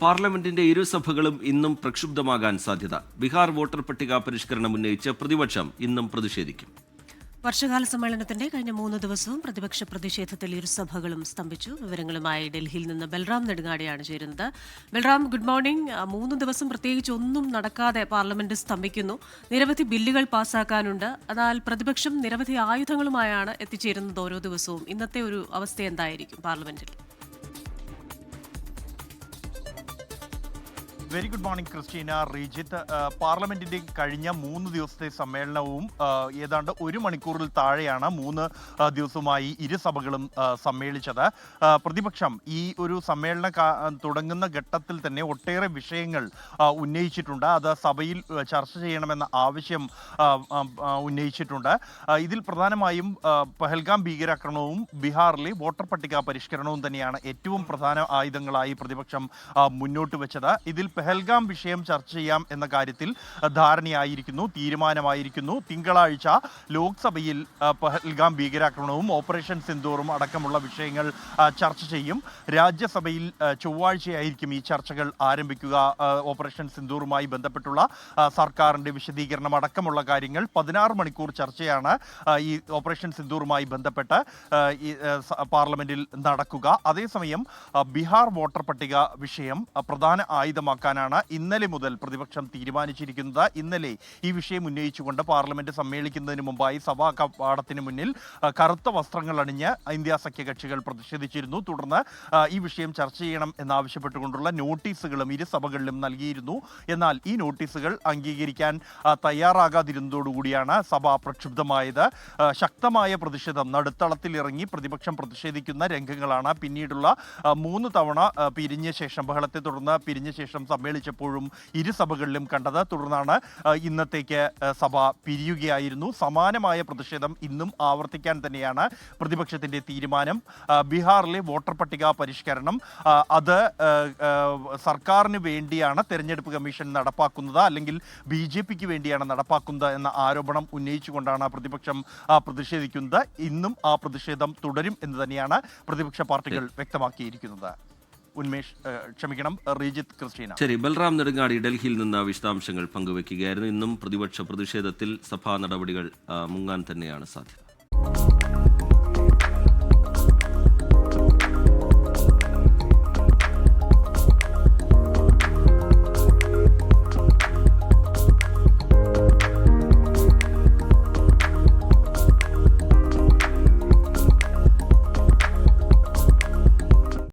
പാർലമെന്റിന്റെ ഇരുസഭകളും ഇന്നും പ്രക്ഷുബ്ധമാകാൻ സാധ്യത. ബീഹാർ വോട്ടർ പട്ടിക പരിഷ്കരണം ഉന്നയിച്ച് പ്രതിപക്ഷം ഇന്നും പ്രതിഷേധിക്കും. വർഷകാല സമ്മേളനത്തിന്റെ കഴിഞ്ഞ 3 ദിവസവും പ്രതിപക്ഷ പ്രതിഷേധത്തിൽ ഇരുസഭകളും സ്തംഭിച്ചു. വിവരങ്ങളുമായി ഡൽഹിയിൽ നിന്ന് ബൽറാം നെടുങ്ങാടിയാണ് ചേരുന്നത്. Balram, good morning. 3 ദിവസം പ്രത്യേകിച്ച് ഒന്നും നടക്കാതെ പാർലമെന്റ് സ്തംഭിക്കുന്നു. നിരവധി ബില്ലുകൾ പാസ്സാക്കാനുണ്ട്. എന്നാൽ പ്രതിപക്ഷം നിരവധി ആയുധങ്ങളുമായാണ് എത്തിച്ചേരുന്നത് ഓരോ ദിവസവും. ഇന്നത്തെ ഒരു അവസ്ഥ എന്തായിരിക്കും പാർലമെന്റിൽ? Very good morning Christina, Rejith. പാർലമെന്റിന്റെ കഴിഞ്ഞ 3 ദിവസത്തെ സമ്മേളനവും ഏതാണ്ട് 1 മണിക്കൂറിൽ താഴെയാണ് 3 ദിവസമായി ഇരുസഭകളും സമ്മേളിച്ചത്. പ്രതിപക്ഷം ഈ ഒരു സമ്മേളനം തുടങ്ങുന്ന ഘട്ടത്തിൽ തന്നെ ഒട്ടേറെ വിഷയങ്ങൾ ഉന്നയിച്ചിട്ടുണ്ട്. അത് സഭയിൽ ചർച്ച ചെയ്യണമെന്ന ആവശ്യം ഉന്നയിച്ചിട്ടുണ്ട്. ഇതിൽ പ്രധാനമായും പഹൽഗാം ഭീകരാക്രമണവും ബീഹാറിലെ വോട്ടർ പട്ടിക പരിഷ്കരണവും തന്നെയാണ് ഏറ്റവും പ്രധാന ആയുധങ്ങളായി പ്രതിപക്ഷം മുന്നോട്ട് വെച്ചത്. ഇതിൽ പെഹൽഗാം വിഷയം ചർച്ച ചെയ്യാം എന്ന കാര്യത്തിൽ ധാരണയായിരിക്കുന്നു, തീരുമാനമായിരിക്കുന്നു. തിങ്കളാഴ്ച ലോക്സഭയിൽ പെഹൽഗാം ഭീകരാക്രമണവും ഓപ്പറേഷൻ സിന്ദൂറും അടക്കമുള്ള വിഷയങ്ങൾ ചർച്ച ചെയ്യും. രാജ്യസഭയിൽ ചൊവ്വാഴ്ചയായിരിക്കും ഈ ചർച്ചകൾ ആരംഭിക്കുക. ഓപ്പറേഷൻ സിന്ദൂറുമായി ബന്ധപ്പെട്ടുള്ള സർക്കാരിൻ്റെ വിശദീകരണം അടക്കമുള്ള കാര്യങ്ങൾ 16 മണിക്കൂർ ചർച്ചയാണ് ഈ ഓപ്പറേഷൻ സിന്ദൂറുമായി ബന്ധപ്പെട്ട് ഈ പാർലമെന്റിൽ നടക്കുക. അതേസമയം ബീഹാർ വോട്ടർ പട്ടിക വിഷയം പ്രധാന ആയുധമാക്കാൻ ഇന്നലെ മുതൽ പ്രതിപക്ഷം തീരുമാനിച്ചിരിക്കുന്നത്. ഇന്നലെ ഈ വിഷയം ഉന്നയിച്ചുകൊണ്ട് പാർലമെന്റ് സമ്മേളിക്കുന്നതിന് മുമ്പായി സഭാ കവാടത്തിന് മുന്നിൽ കറുത്ത വസ്ത്രങ്ങൾ അണിഞ്ഞ് ഇന്ത്യ സഖ്യകക്ഷികൾ പ്രതിഷേധിച്ചിരുന്നു. തുടർന്ന് ഈ വിഷയം ചർച്ച ചെയ്യണം എന്നാവശ്യപ്പെട്ടുകൊണ്ടുള്ള നോട്ടീസുകളും ഇരുസഭകളിലും നൽകിയിരുന്നു. എന്നാൽ ഈ നോട്ടീസുകൾ അംഗീകരിക്കാൻ തയ്യാറാകാതിരുന്നതോടുകൂടിയാണ് സഭ പ്രക്ഷുബ്ധമായത്. ശക്തമായ പ്രതിഷേധം നടുത്തളത്തിലിറങ്ങി പ്രതിപക്ഷം പ്രതിഷേധിക്കുന്ന രംഗങ്ങളാണ് പിന്നീടുള്ള 3 തവണ പിരിഞ്ഞ ശേഷം, ബഹളത്തെ തുടർന്ന് പിരിഞ്ഞ ശേഷം സമ്മേളിച്ചപ്പോഴും ഇരുസഭകളിലും കണ്ടത്. തുടർന്നാണ് ഇന്നത്തേക്ക് സഭ പിരിയുകയായിരുന്നു. സമാനമായ പ്രതിഷേധം ഇന്നും ആവർത്തിക്കാൻ തന്നെയാണ് പ്രതിപക്ഷത്തിന്റെ തീരുമാനം. ബീഹാറിലെ വോട്ടർ പട്ടിക പരിഷ്കരണം അത് സർക്കാരിന് വേണ്ടിയാണ് തെരഞ്ഞെടുപ്പ് കമ്മീഷൻ നടപ്പാക്കുന്നത്, അല്ലെങ്കിൽ BJPക്ക് വേണ്ടിയാണ് നടപ്പാക്കുന്നത് എന്ന ആരോപണം ഉന്നയിച്ചുകൊണ്ടാണ് പ്രതിപക്ഷം പ്രതിഷേധിക്കുന്നത്. ഇന്നും ആ പ്രതിഷേധം തുടരും എന്ന് തന്നെയാണ് പ്രതിപക്ഷ പാർട്ടികൾ വ്യക്തമാക്കിയിരിക്കുന്നത്. റീജിത്ത്, ക്രിസ്റ്റീന. ശരി, ബൽറാം നെടുങ്ങാടി ഡൽഹിയിൽ നിന്ന് വിശദാംശങ്ങൾ പങ്കുവയ്ക്കുകയായിരുന്നു. ഇന്നും പ്രതിപക്ഷ പ്രതിഷേധത്തിൽ സഭാ നടപടികൾ മുങ്ങാൻ തന്നെയാണ് സാധ്യത.